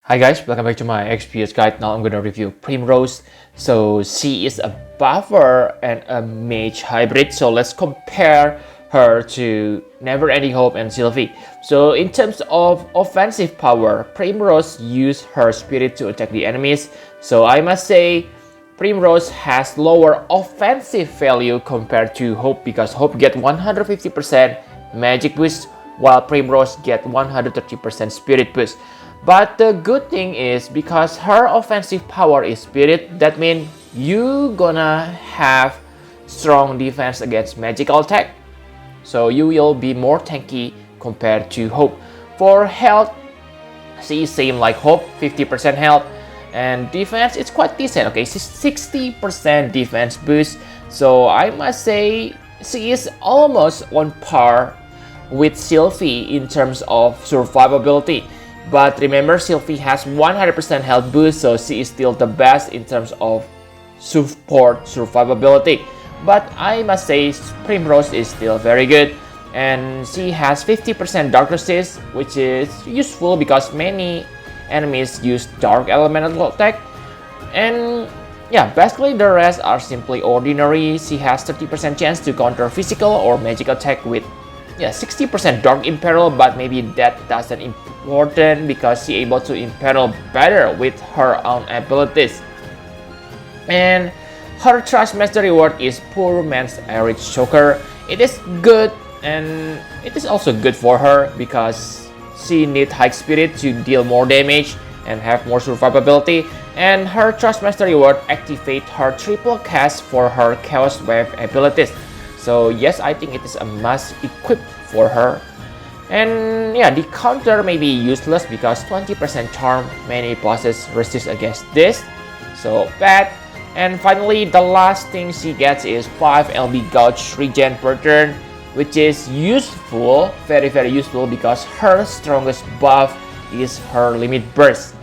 Hi guys, welcome back to my XPS guide. Now I'm gonna review Primrose. So she is a buffer and a mage hybrid. So let's compare her to Never Ending Hope and Sylvie. So in terms of offensive power, Primrose used her spirit to attack the enemies. So I must say Primrose has lower offensive value compared to Hope because Hope get 150% magic boost while Primrose get 130% spirit boost. But the good thing is because her offensive power is spirit, that means you gonna have strong defense against magical attack. So you will be more tanky compared to Hope. For health, she is same like Hope, 50% health. And defense, it's quite decent, okay? 60% defense boost. So I must say she is almost on par with Sylvie in terms of survivability. But remember, Sylvie has 100% health boost, so she is still the best in terms of support survivability. But I must say, Primrose is still very good. And she has 50% dark resist, which is useful because many enemies use dark elemental attack. And yeah, basically the rest are simply ordinary. She has 30% chance to counter physical or magic attack with 60% dark imperil, but maybe that doesn't important because she able to imperil better with her own abilities. And her Trust Master reward is Poor Man's Average Choker. It is good and it is also good for her because she needs high spirit to deal more damage and have more survivability. And her Trust Master reward activate her triple cast for her Chaos Wave abilities. So yes, I think it is a must equip for her. And yeah, the counter may be useless because 20% charm, many bosses resist against this, so bad. And finally, the last thing she gets is 5 LB Gouge regen per turn, which is useful, very useful because her strongest buff is her limit burst.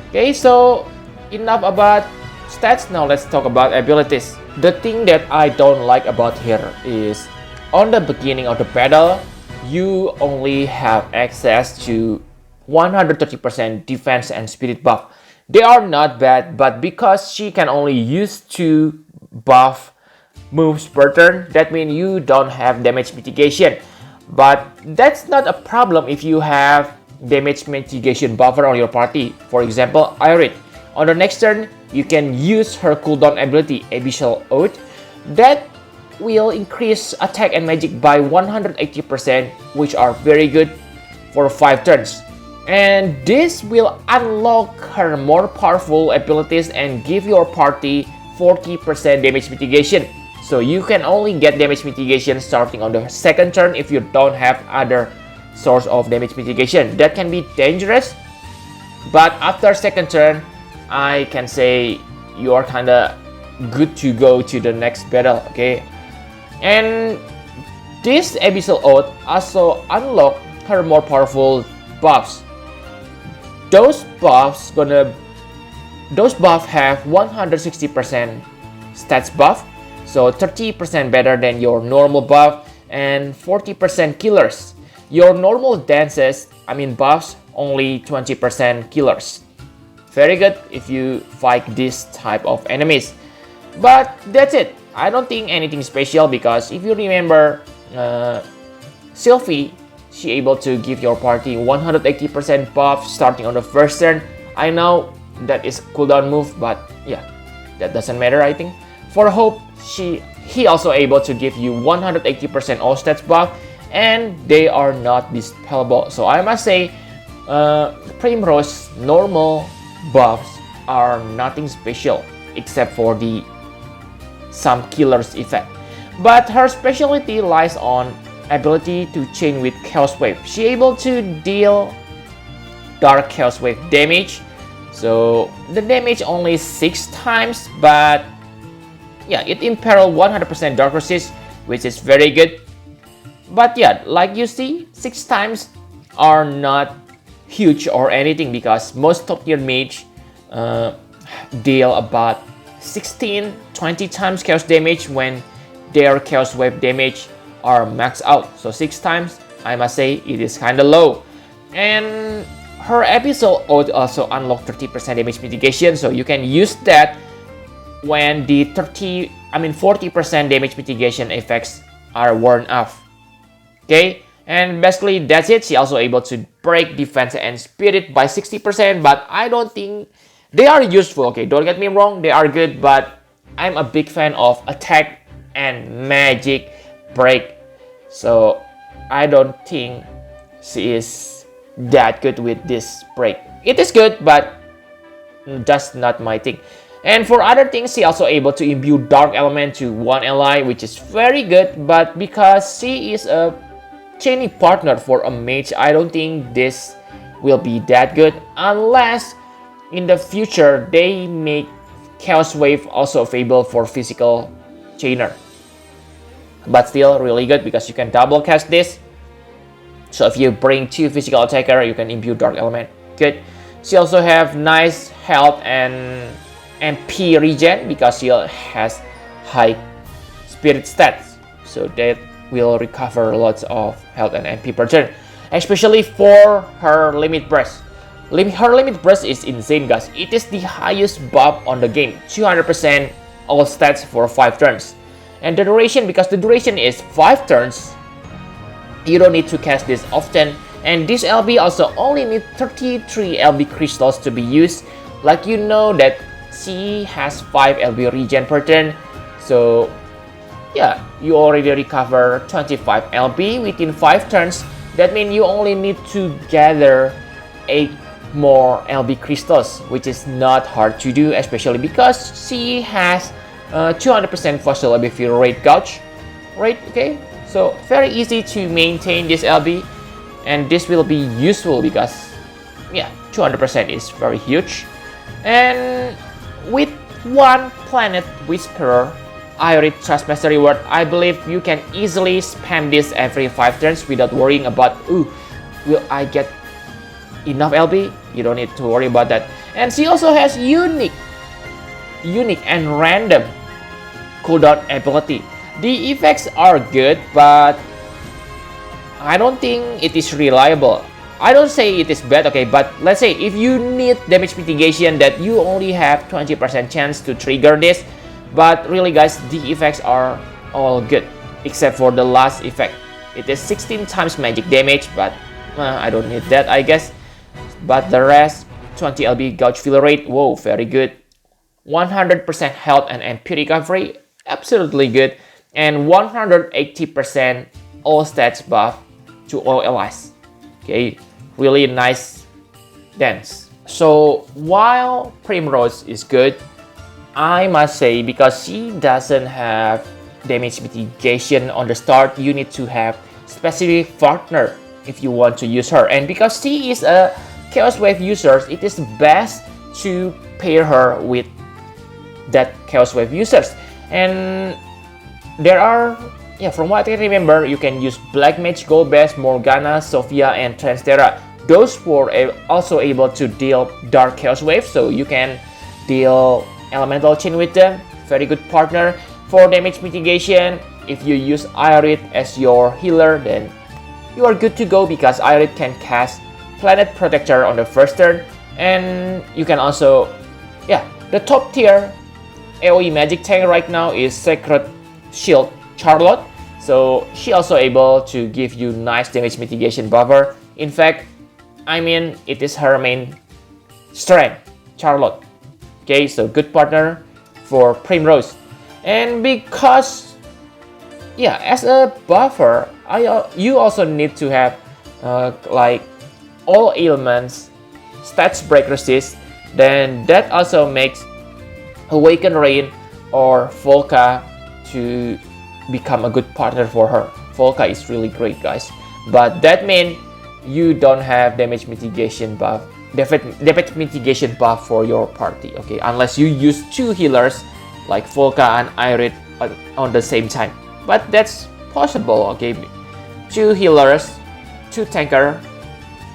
Okay, so enough about stats, now let's talk about abilities. The thing that I don't like about her is on the beginning of the battle, you only have access to 130% defense and spirit buff. They are not bad, but because she can only use 2 buff moves per turn, that means you don't have damage mitigation. But that's not a problem if you have damage mitigation buffer on your party. For example, Irid. On the next turn, you can use her cooldown ability, Abyssal Oath. That will increase attack and magic by 180%, which are very good for 5 turns. And this will unlock her more powerful abilities and give your party 40% damage mitigation. So you can only get damage mitigation starting on the second turn if you don't have other source of damage mitigation. That can be dangerous, but after second turn, I can say you are kinda good to go to the next battle, okay? And this Abyssal Oath also unlock her more powerful buffs. Those buffs have 160% stats buff, so 30% better than your normal buff and 40% killers. Your normal buffs only 20% killers. Very good if you fight this type of enemies. But that's it. I don't think anything special because if you remember Sylvie, she able to give your party 180% buff starting on the first turn. I know that is cooldown move, but yeah, that doesn't matter I think. For Hope, he also able to give you 180% all stats buff and they are not dispellable. So I must say Primrose normal buffs are nothing special except for the some killers effect. But her specialty lies on ability to chain with Chaos Wave. She able to deal dark Chaos Wave damage. So the damage only 6 times, but yeah, it imperil 100% dark resist, which is very good. But yeah, like you see, 6 times are not huge or anything because most top tier mage deal about 16-20 times chaos damage when their Chaos Wave damage are maxed out. So 6 times, I must say it is kinda low. And her episode would also unlock 30% damage mitigation, so you can use that when the 40% damage mitigation effects are worn off. Okay, and basically that's it. She also able to break defense and spirit by 60%, but I don't think they are useful. Okay, don't get me wrong, they are good, but I'm a big fan of attack and magic break, so I don't think she is that good with this break. It is good, but just not my thing. And for other things, she also able to imbue dark element to one ally, which is very good, but because she is a chaining partner for a mage, I don't think this will be that good unless in the future they make Chaos Wave also available for physical chainer. But still really good because you can double cast this. So if you bring 2 physical attacker, you can imbue dark element. Good. She also have nice health and MP regen because she has high spirit stats, so that will recover lots of health and MP per turn, especially for her limit burst. Her limit burst is insane, guys. It is the highest buff on the game, 200% all stats for 5 turns. And the duration, because the duration is 5 turns, you don't need to cast this often. And this LB also only need 33 LB crystals to be used. Like you know that she has 5 LB regen per turn, so yeah, you already recover 25 LB within 5 turns. That means you only need to gather 8 more LB crystals, which is not hard to do, especially because she has 200% fossil LB fill rate gauge, right? Okay, so very easy to maintain this LB, and this will be useful because yeah, 200% is very huge. And with 1 Planet Whisperer Irit Trust Master reward, I believe you can easily spam this every 5 turns without worrying about, ooh, will I get enough LB? You don't need to worry about that. And she also has unique and random cooldown ability. The effects are good, but I don't think it is reliable. I don't say it is bad, okay, but let's say if you need damage mitigation that you only have 20% chance to trigger this, but really guys, the effects are all good except for the last effect. It is 16 times magic damage, but I don't need that, I guess. But the rest, 20 LB gauge fill rate, whoa, very good. 100% health and MP recovery, absolutely good. And 180% all stats buff to all allies. Okay, really nice dance. So while Primrose is good, I must say, because she doesn't have damage mitigation on the start, you need to have specific partner if you want to use her. And because she is a Chaos Wave user, it is best to pair her with that Chaos Wave users. And there are, yeah, from what I remember, you can use Black Mage, Golbez, Morgana, Sophia, and Transtera. Those were also able to deal Dark Chaos Wave, so you can deal Elemental Chain with them. Very good partner. For damage mitigation, if you use Irit as your healer, then you are good to go because Irit can cast Planet Protector on the first turn. And you can also, yeah, the top tier AoE magic tank right now is Sacred Shield Charlotte, so she also able to give you nice damage mitigation buffer. In fact, I mean, it is her main strength, Charlotte. Okay, so good partner for Primrose. And because, yeah, as a buffer, you also need to have like all elements stats break resist. Then that also makes Awaken Rain or Volca to become a good partner for her. Volca is really great, guys, but that means you don't have damage mitigation buff, damage mitigation buff for your party, okay, unless you use 2 healers like Volca and Irit on the same time. But that's possible, okay, 2 healers, 2 tanker,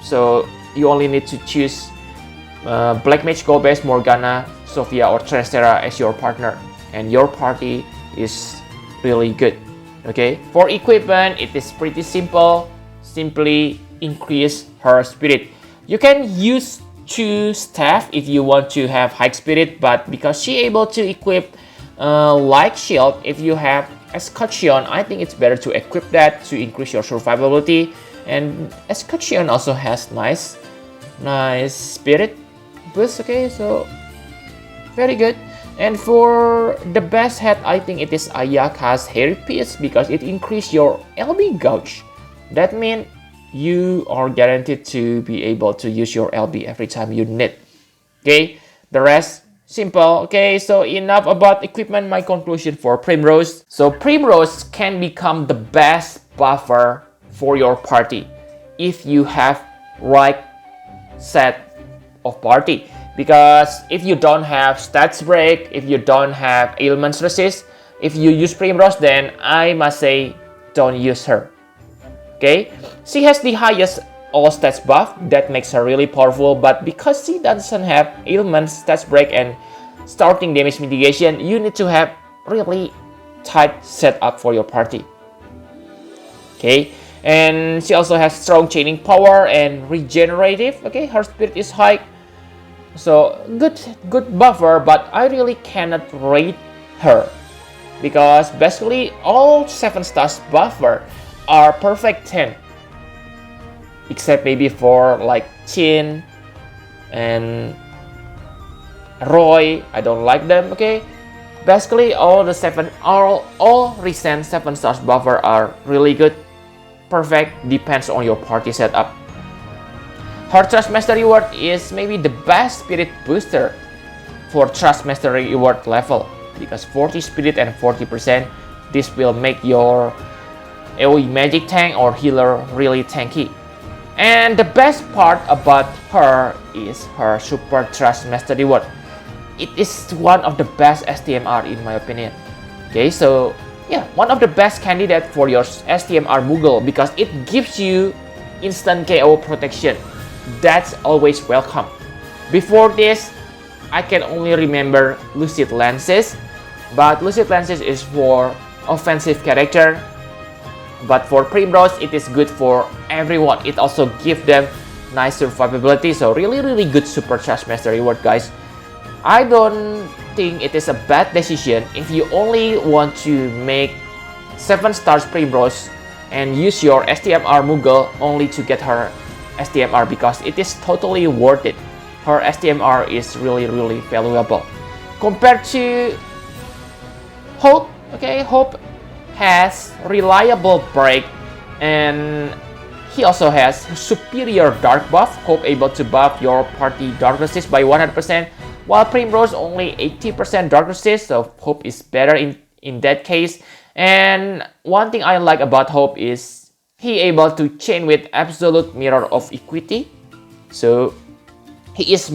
so you only need to choose Black Mage, Golbez, Morgana, Sophia, or Transtera as your partner, and your party is really good. Okay, for equipment, it is pretty simple. Simply increase her spirit. You can use 2 staff if you want to have high spirit, but because she able to equip like shield, if you have escutcheon, I think it's better to equip that to increase your survivability. And escutcheon also has nice spirit boost. Okay, so very good. And for the best head, I think it is Ayaka's hair piece because it increases your LB gauge. That means you are guaranteed to be able to use your LB every time you need. Okay, the rest simple. Okay, so enough about equipment. My conclusion for Primrose. So Primrose can become the best buffer for your party if you have right set of party. Because if you don't have stats break, if you don't have ailments resist, if you use Primrose, then I must say don't use her. Okay, she has the highest all stats buff that makes her really powerful, but because she doesn't have ailments, stats break, and starting damage mitigation, you need to have really tight setup for your party. Okay, and she also has strong chaining power and regenerative. Okay, her spirit is high. So good buffer, but I really cannot rate her because basically all 7 stars buffer are perfect 10, except maybe for like Chin and Roy. I don't like them. Okay, basically all recent 7 stars buffer are really good, perfect, depends on your party setup. Her Trust Master reward is maybe the best spirit booster for Trust Master reward level because 40 spirit and 40%, this will make your AoE magic tank or healer really tanky. And the best part about her is her Super Trust Master reward. It is one of the best STMR in my opinion. Okay, so yeah, one of the best candidate for your STMR Moogle because it gives you instant KO protection. That's always welcome. Before this, I can only remember Lucid Lances, but Lucid Lances is for offensive character. But for Primrose, it is good for everyone. It also gives them nice survivability. So really good Super Trust Master reward, guys. I don't think it is a bad decision if you only want to make 7 stars Primrose and use your STMR Moogle only to get her STMR because it is totally worth it. Her STMR is really valuable compared to Hope. Okay, Hope has reliable break and he also has superior dark buff. Hope able to buff your party dark resist by 100%, while Primrose only 80% dark resist, so Hope is better in that case. And one thing I like about Hope is he able to chain with absolute mirror of equity, so he is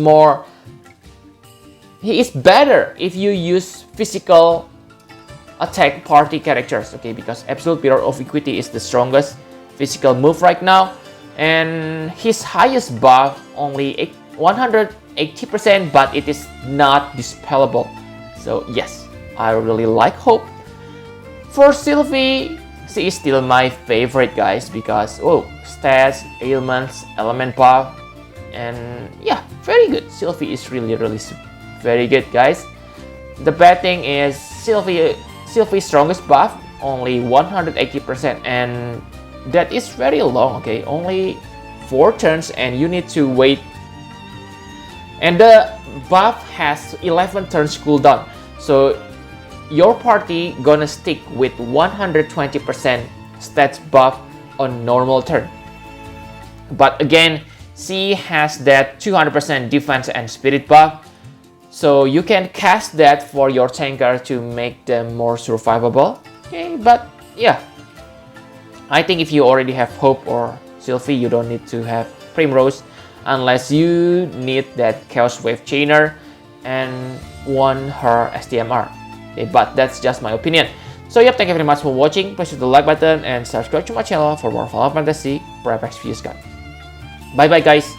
better if you use physical attack party characters. Okay, because absolute mirror of equity is the strongest physical move right now, and his highest buff only 180%, but it is not dispellable. So yes, I really like Hope. For Sylvie, she is still my favorite, guys, because stats, ailments, element buff, and yeah, very good. Sylvie is really very good, guys. The bad thing is Sylvie's strongest buff only 180%, and that is very long. Okay, only 4 turns, and you need to wait. And the buff has 11 turns cooldown, so your party gonna stick with 120% stats buff on normal turn. But again, she has that 200% defense and spirit buff, so you can cast that for your tanker to make them more survivable. Okay, but yeah, I think if you already have Hope or Sylvie, you don't need to have Primrose unless you need that Chaos Wave Chainer and want her STMR. Okay, but that's just my opinion. So yep, thank you very much for watching. Please hit the like button and subscribe to my channel for more Final Fantasy Prep Experience guide. Bye bye, guys.